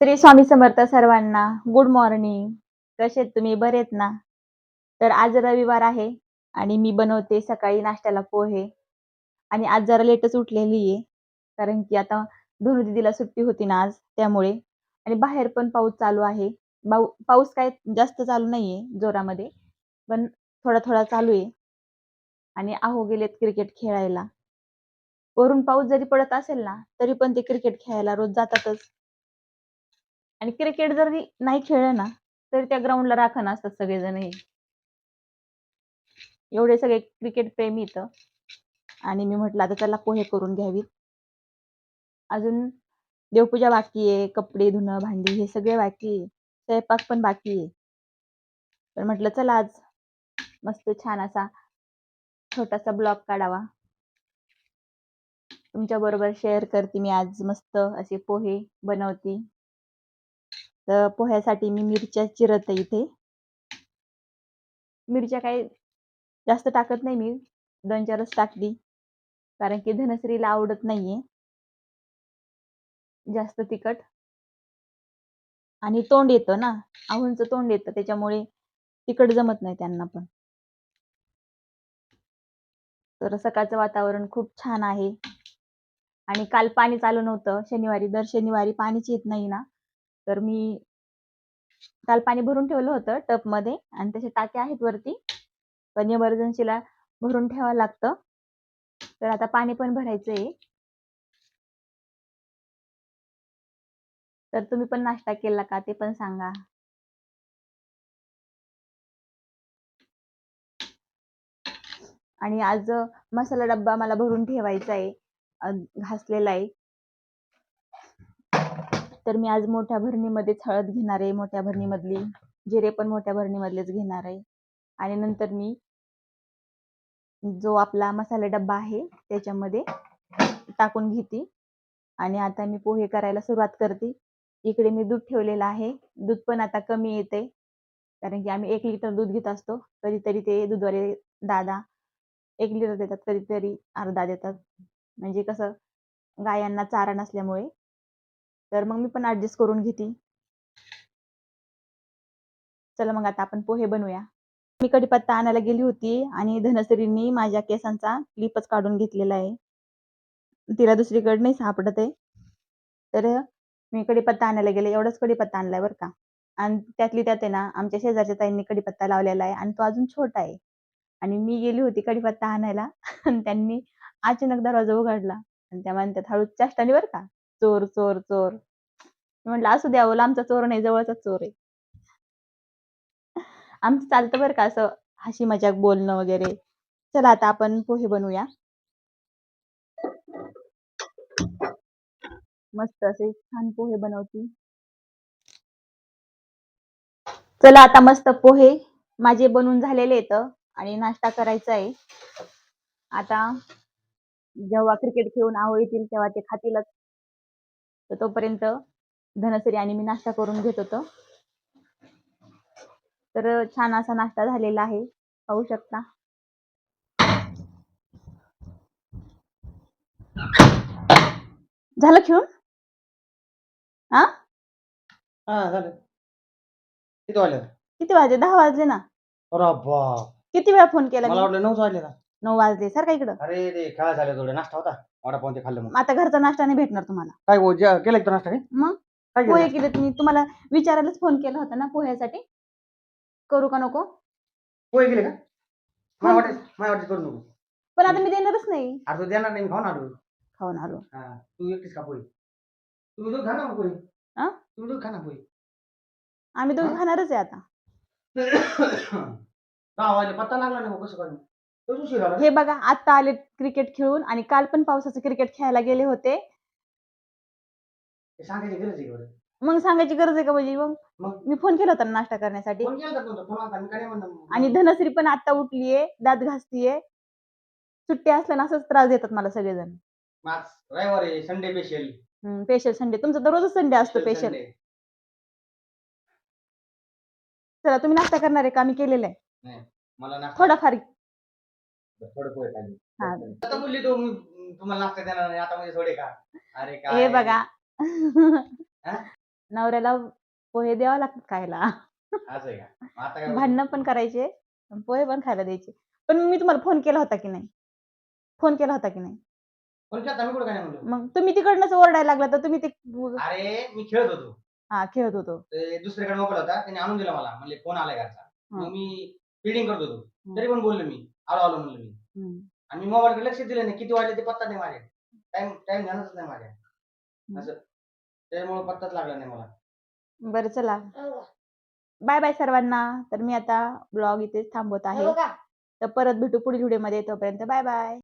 श्री स्वामी समर्थ सर्वांना. Good morning. कसे आहेत तुम्ही? बरे आहेत ना? तर आज रविवार आहे आणि मी बनवते सकाळी नाश्त्याला पोहे आणि आज जरा लेटच उठलेली आहे. कारण की आता धनू दीदीला सुट्टी होती ना आज त्यामुळे आणि बाहेर पण पाऊस चालू आहे. पाऊस काय जास्त चालू नाहीये जोरामध्ये, पण थोडा-थोडा चालू आहे आणि आहो गेलेत क्रिकेट खेळायला. वरून पाऊस जरी पडत असेल ना, तरी पण ते क्रिकेट खेळायला रोज जातातच. आणि क्रिकेट जरी नाही खेळलं ना, तरी त्या ग्राउंडला राखण असतात सगळेजण हे. एवढे सगळे क्रिकेट प्रेमी इथं आणि मी म्हटलं आता चला पोहे करून घ्यावीत. अजून देवपूजा बाकी आहे, कपडे धुणं, भांडी हे सगळे बाकी आहे. स्वयंपाक पण बाकी आहे. तर म्हटलं चला आज मस्त छान असा छोटासा ब्लॉग काढावा. तुमच्याबरोबर शेअर करते मी आज मस्त असे पोहे बनवते. तर पोह्यासाठी मी मिरच्या चिरते इथे. मिरच्या काही जास्त टाकत नाही मी. 2-4च टाकली. कारण की धनश्रीला आवडत नाहीये जास्त तिखट आणि तोंड येतं ना, आहोंचं तोंड येतं त्याच्यामुळे तिखट जमत नाही त्यांना पण. तर सकाळचं वातावरण खूप छान आहे आणि काल पाणी चालू नव्हतं शनिवारी. दर शनिवारी पाणीच येत नाही ना, तर मी काल पाणी भरून ठेवलं होतं टबमध्ये आणि त्याच्या टाक्या आहेत वरती. पण इमर्जन्सीला भरून ठेवावं लागतं. तर आता पाणी पण भरायचंय. तर तुम्ही पण नाश्ता केला का ते पण सांगा. आणि आज मसाला डब्बा मला भरून ठेवायचा आहे. घासलेला आहे. तर मी आज मोठ्या भरणीमध्येच हळद घेणार आहे, मोठ्या भरणीमधली. जिरे पण मोठ्या भरणीमधलेच घेणार आहे. आणि नंतर मी जो आपला मसाला डब्बा आहे त्याच्यामध्ये टाकून घेते आणि आता मी पोहे करायला सुरुवात करते. इकडे मी दूध ठेवलेलं आहे. दूध पण आता कमी येते कारण की आम्ही 1 लिटर दूध घेत असतो. कधीतरी ते दूधवाले दादा 1 लिटर देतात, कधीतरी अर्धा देतात. म्हणजे कसं गायांना चारा नसल्यामुळे. तर मग मी पण ॲडजस्ट करून घेते. चला मग आता आपण पोहे बनवूया. मी कढीपत्ता आणायला गेली होती आणि धनश्रीनी माझ्या केसांचा क्लिपच काढून घेतलेला आहे. तिला दुसरीकडे नाही सापडत आहे. तर मी कढीपत्ता आणायला गेले. एवढाच कढीपत्ता आणलाय बरं का. आणि त्यातली त्यात आहे ना, आमच्या शेजारच्या ताईंनी कढीपत्ता लावलेला आहे आणि तो अजून छोटा आहे. आणि मी गेली होती कढीपत्ता आणायला आणि त्यांनी अचानक दरवाजा उघडला आणि त्या म्हणतात हळूच चेष्टाने बरं का, "चोर, चोर, चोर." मी म्हटलं, "असू द्या हो, लांबचा चोर नाही, जवळचाच चोर आहे." आमचं चालतं बरं का असं हसी मजाक बोलणं वगैरे. चला आता आपण पोहे बनवूया. मस्त असे छान पोहे बनवते. चला आता मस्त पोहे माझे बनून झालेले आहेत आणि नाश्ता करायचा आहे. आता जेव्हा क्रिकेट खेळून आहो येतील तेव्हा ते खातीलच. तर तोपर्यंत धनश्री आणि मी नाश्ता करून घेत होतो. तर छान असा नाश्ता झालेला आहे. पाहू शकता. झालं खेळून? हां? हां, झालं. किती वाजले? किती वाजले? 10 वाजले ना. अरे बाप! किती वेळा फोन केला मी? मला वाटलं 9च वाजले का? 9 वाजले. सारखा इकडं. अरे ते काय झालं थोडं नाश्ता होता. वडापाव ते खाल्लं मग. आता घरचा नाश्ता नाही भेटणार तुम्हाला. काय हो केलं का नाश्ता काय? मग काय केलं पोहे नाश्ता? केलेत मी. तुम्हाला विचारायलाच फोन केला होता ना पोह्यासाठी. करू का नको? पोहे केले का? हो ना. माझ्या वाटेस करू नको. पण आता मी देणारच नाही. अरे तू देणार नाही मी खाऊन आलो. खाऊन आलो. हां, तू एकटीच खा पोहे. तुम्ही दोघं खा ना पोहे. हां? तुम्ही दोघं खा ना पोहे. आम्ही दोघी खाणारच आहे आता. 10 वाजले पत्ता लागला नाही मग कसं काय? तोच उशीर झाला. हे बघा आता आले क्रिकेट खेळून आणि काल पण पावसाचं क्रिकेट खेळायला गेले होते. हे सांगायची गरज आहे का बरं? मग सांगायची गरज आहे का म्हणजे मग? मग मी फोन केला होता ना नाश्ता करण्यासाठी. फोन केला होता फोन आलता मी काय नाही म्हणलं. आणि धनश्री पण आता उठलीये, दात घासतीये. सुट्टी असल्यानं असंच त्रास देतात मला सगळेजण. आज रविवार आहे संडे स्पेशल. Special Sunday. तुमचा तर रोजच संडे असतो स्पेशल. चला तुम्ही नाश्ता करणार आहे का? आम्ही केलेला आहे. नाही मला नाश्ता थोडाफार. थोडं पोहे खाल्ले. हां. आता बोलली तू तुम्हाला नाश्ता देणार नाही आता म्हणजे थोडे खा. अरे हे काय बघा. हां? नवऱ्याला पोहे द्यावे लागतात खायला. असं आहे का? मग आता काय बोलतो? भांडणं पण करायचे, पोहे पण खायला द्यायचे. पण मी तुम्हाला फोन केला होता की नाही? फोन केला होता की नाही? फोन केलता मी कुठं काय नाही म्हणलो. मग तुम्ही तिकडनंच ओरडायला लागला तर तुम्ही ते अरे मी खेळत होतो. हां, खेळत होतो. ते दुसरीकडे मोबाईल होता. त्याने आणून दिला मला. म्हणले फोन आलाय घरचा. मग हं, मी फीडिंग करत होतो. हं, तरी पण बोललो मी. आलो, आलो म्हणलं मी. हं, आणि मी मोबाईलकडे लक्ष दिलं नाही. किती वाजले ते पत्ता नाही माझ्या. टाईम ध्यानातच नाही माझ्या. हं. असं. त्यामुळे पत्ताच लागला नाही मला. बरं चला. बाय बाय सर्वांना. तर मी आता ब्लॉग इथेच थांबवत आहे. तर परत भेटू पुढील व्हिडिओमध्ये. तोपर्यंत बाय बाय.